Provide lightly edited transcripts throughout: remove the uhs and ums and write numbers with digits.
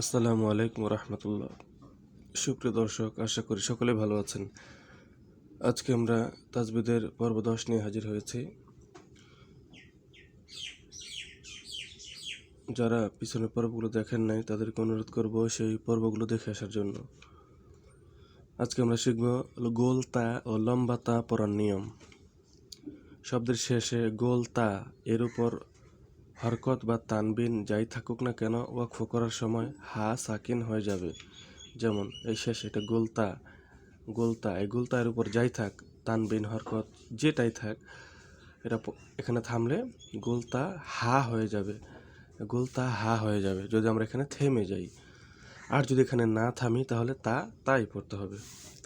আসসালামু আলাইকুম রহমতুল্লাহ। সুপ্রিয় দর্শক, আশা করি সকলে ভালো আছেন। আজকে আমরা তাজবিদের পর্ব 10 নিয়ে হাজির হয়েছি। যারা পিছনের পর্বগুলো দেখেন নাই তাদেরকে অনুরোধ করব সেই পর্বগুলো দেখে আসার জন্য। আজকে আমরা শিখব গোল তা ও লম্বা তা পড়ার নিয়ম। শব্দের শেষে গোল তা এর উপর হরকত বা তানবিন যাই থাকুক না কেন ওয়াকফ করার সময় হা সাকিন হয়ে যাবে। যেমন এই শেষে এটা গোলতা, এই গোলতার উপর যাই থাক, তানবিন হরকত যেটাই থাক, এটা এখানে থামলে গোলতা হা হয়ে যাবে, গোলতা হা হয়ে যাবে যদি আমরা এখানে থেমে যাই। আর যদি এখানে না থামি তাহলে তাই পড়তে হবে,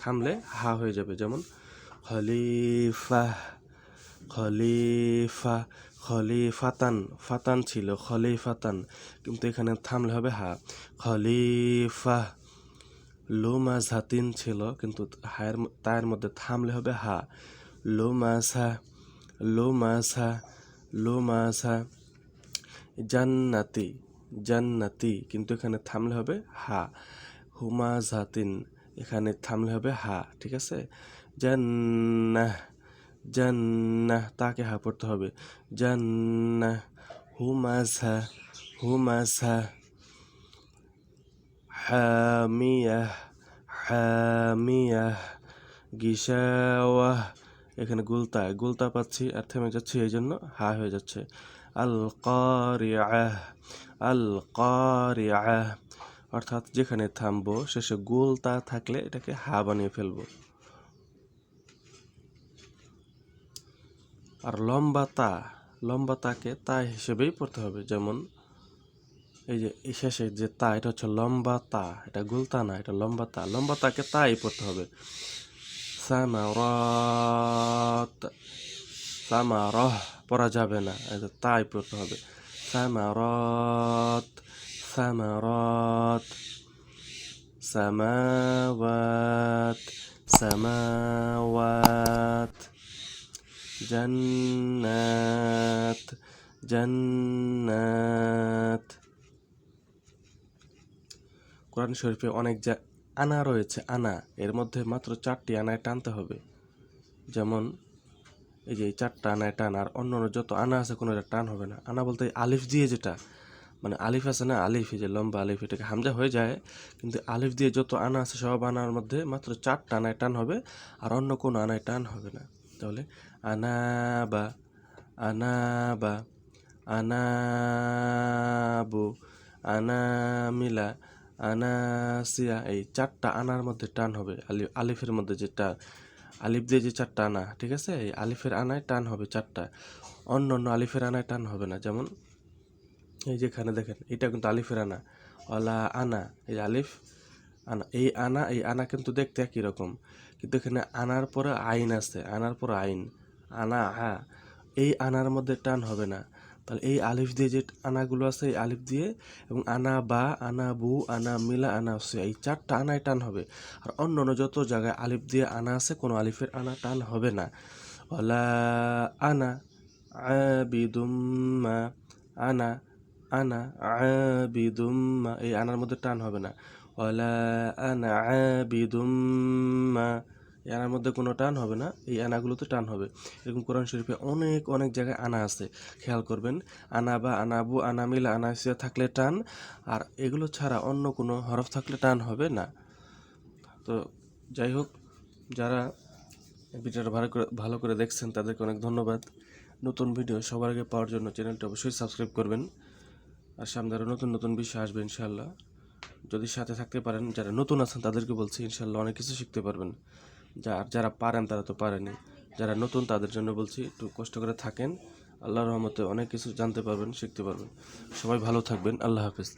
থামলে হা হয়ে যাবে। যেমন খলিফা, খলিফা, খলিফাতান, ফাতান ছিল খলিফাতান, কিন্তু এখানে থামলে হবে হা। খলিফা, লুমাঝাতিন ছিল, কিন্তু তায়ের মধ্যে থামলে হবে হা। লুমাসা, লুমাসা, লুমাসা। জান্নাতি, জান্নাতি, কিন্তু এখানে থামলে হবে হা। হুমাঝাতিন, এখানে থামলে হবে হা। ঠিক আছে। জান্নাহ, জান্নাহ, তাকে হা পড়তে হবে। জান্নাহ, হুমাসা, হুমাসা। হামিয়াহ, হামিয়াহ। গিশাওয়াহ, এখানে গুলতা পাচ্ছি আর থেমে যাচ্ছি, এই জন্য হা হয়ে যাচ্ছে। আল কারিআহ, আল কারিআহ, অর্থাৎ যেখানে থামবো শেষে গুলতা থাকলে এটাকে হা বানিয়ে ফেলবো। আর লম্বা তাকে তা হিসেবেই পড়তে হবে। যেমন এই যে এই শেষে যে তা, এটা হচ্ছে লম্বা তা, এটা গুলতা না, এটা লম্বা তা। লম্বা তাকে তাই পড়তে হবে। সামারাত, সামারহ পড়া যাবে না, এটা তাই পড়তে হবে। সামারাত, সামারাত। সামাওয়াত, সামাওয়াত। জান্নাত, জান্নাত। কোরআন শরীফে অনেক আনা রয়েছে, আনা, এর মধ্যে মাত্র 4টি আনায় টানতে হবে। যেমন এই যে এই 4টা আনায় টান, আর অন্য যত আনা আছে কোনো টান হবে না। আনা বলতে আলিফ দিয়ে যেটা, মানে আলিফ আছে না, আলিফ, এই যে লম্বা আলিফ, এটাকে হামজা হয়ে যায়, কিন্তু আলিফ দিয়ে যত আনা আছে সব আনার মধ্যে মাত্র 4টা আনায় টান হবে, আর অন্য কোনো আনায় টান হবে না। তাহলে আনাবা, আনাবা, আনাবু, আনামিলা, আনাসিয়া, এই 4টা আনার মধ্যে টান হবে। আলিফের মধ্যে যেটা আলিফ দিয়ে যে 4টা আনা, ঠিক আছে, এই আলিফের আনায় টান হবে 4টা, অন্য আলিফের আনায় টান হবে না। যেমন এই যেখানে দেখেন, এটা কিন্তু আলিফের আনা, অলা আনা, এই আলিফ আনা, এই আনা কিন্তু দেখতে একই রকম, কিন্তু এখানে আনার পরে আইন আছে, আনার পরে আইন, আনা আ, এই আনার মধ্যে টান হবে না। তাহলে এই আলিফ দিয়ে যে আনাগুলো আছে, এই আলিফ দিয়ে, এবং আনা বা, আনা বু, আনা মিলা, আনা সে, এই 4টা আনায় টান হবে। আর অন্য যত জায়গায় আলিফ দিয়ে আনা আছে কোনো আলিফের আনা টান হবে না। ওলা আনা আবিদুম্মা, আনা, আনা আবিদুম্মা, এই আনার মধ্যে টান হবে না। ওয়ালা আনা আবিদুম্মা, এই আনার মধ্যে কোনো টান হবে না, এই আনাগুলোতে টান হবে। এরকম কোরআন শরীফে অনেক জায়গায় আনা আছে, খেয়াল করবেন। আনা বা, আনাবু, আনামিলা, আনাসিয়া থাকলে টান, আর এগুলো ছাড়া অন্য কোনো হরফ থাকলে টান হবে না। তো যাই হোক, যারা ভিডিওটা ভালো করে দেখছেন তাদেরকে অনেক ধন্যবাদ। নতুন ভিডিও সবার আগে পাওয়ার জন্য চ্যানেলটা অবশ্যই সাবস্ক্রাইব করবেন। আর সামনে আরও নতুন বিষয় আসবে ইনশাআল্লাহ। যদি সাথে থাকতে পারেন, যারা নতুন আছেন তাদেরকে বলছি, ইনশাআল্লাহ অনেক কিছু শিখতে পারবেন। যারা পারেন তারা তো পারেনি, যারা নতুন তাদের জন্য বলছি একটু কষ্ট করে থাকেন, আল্লাহর রহমতে অনেক কিছু জানতে পারবেন, শিখতে পারবেন। সবাই ভালো থাকবেন, আল্লাহ হাফেজ।